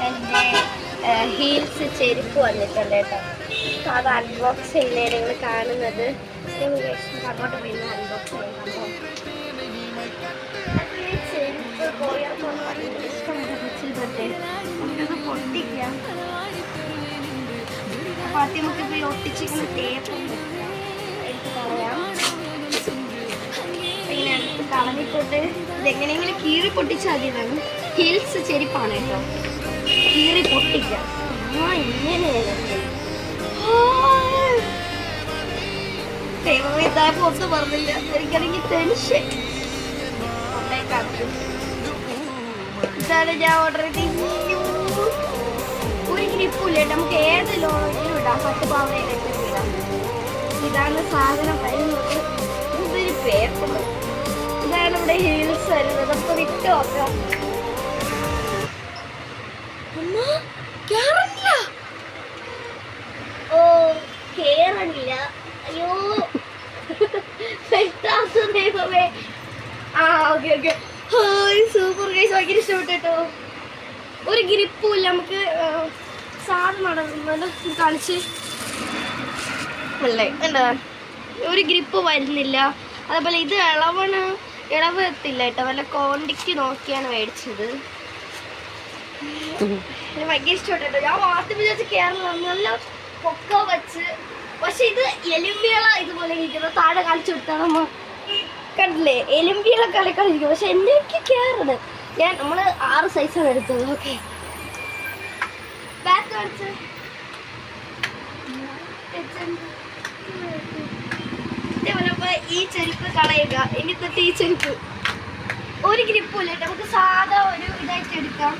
എൻ്റെ ഹീൽസ് ചെരുപ്പ് വന്നിട്ടുണ്ട് കേട്ടോ. അത് അൺബോക്സ് ചെയ്യുന്നതാണ് നിങ്ങൾ കാണുന്നത്. അങ്ങോട്ട് പോയി അൺബോക്സ് ചെയ്യാം. ചെരുപ്പ് പോയർക്കൊന്നും ഭയങ്കര ഇഷ്ടമാണ് വെച്ചിട്ട് നമുക്കത് പൊട്ടിക്കാം. അപ്പോൾ ആദ്യം നമുക്കിപ്പോൾ ഈ ഒട്ടിച്ചിരിക്കുന്ന ടേപ്പ് എടുത്ത് കളയാം. ഇങ്ങനെ എടുത്ത് കളഞ്ഞിട്ട് ഇതെങ്ങനെയെങ്കിലും കീറി പൊട്ടിച്ചാൽ മതിയാണ്. ഹീൽസ് ചെരുപ്പാണ് കേട്ടോ. കീറി പൊട്ടിക്കാം. ഇങ്ങനെയാണ് ദൈവമേതായപ്പോ ഒന്നും പറഞ്ഞില്ല. എനിക്കാണെങ്കിൽ ടെൻഷൻ. ഇതാണ് ഞാൻ ഓർഡർ ചെയ്ത്. ഒരു ഗ്രിപ്പില്ല, നമുക്ക് ഏത് ലോണിലും ഇടാം. 10 പവനയിലേക്ക് ഇടാം. ഇതാണ് സാധനം വരുന്നത്. ഇതൊരു പേപ്പർ. ഇതാണ് ഇവിടെ ഹീൽസ് വരുന്നത്. അപ്പോൾ ഇട്ട് നോക്കാം. ഓ കേറണില്ല. അയ്യോ ദൈവമേ. Okay okay. സൂപ്പർ ഗൈസ്, ഭയങ്കര ഇഷ്ടപ്പെട്ടു കേട്ടോ. ഒരു ഗ്രിപ്പും ഇല്ല. നമുക്ക് സാധനം കാണിച്ച് അല്ലേ എന്താ ഒരു ഗ്രിപ്പ് വരുന്നില്ല. അതേപോലെ ഇത് ഇളവ് എത്തില്ല കേട്ടോ. വല്ല ക്വാണ്ടിറ്റി നോക്കിയാണ് മേടിച്ചത്. ഭയങ്കര ഇഷ്ടപ്പെട്ടു. ഞാൻ ആദ്യം വിചാരിച്ച് കേരള നല്ല പൊക്ക വെച്ച്, പക്ഷെ ഇത് എലുമ്പിള ഇതുപോലെ ഇരിക്കുന്നത്. താഴെ കാണിച്ചു കൊടുത്താൽ നമ്മ കണ്ടില്ലേ, എലുമ്പിള കളിക്കാതിരിക്കും. പക്ഷെ എനിക്ക് കേറുന്നത് നമ്മൾ 6 സൈസാണ് എടുത്തത്. ഓക്കെ, ബാക്ക് കാണിച്ച് ഇതേപോലെ ഈ ചെരുപ്പ് കളയുക. ഇനി തൊട്ട് ഈ ചെരുപ്പ് ഒരു ഗ്രിപ്പും ഇല്ല. നമുക്ക് സാധാ ഒരു ഇതായിട്ട് എടുക്കാം.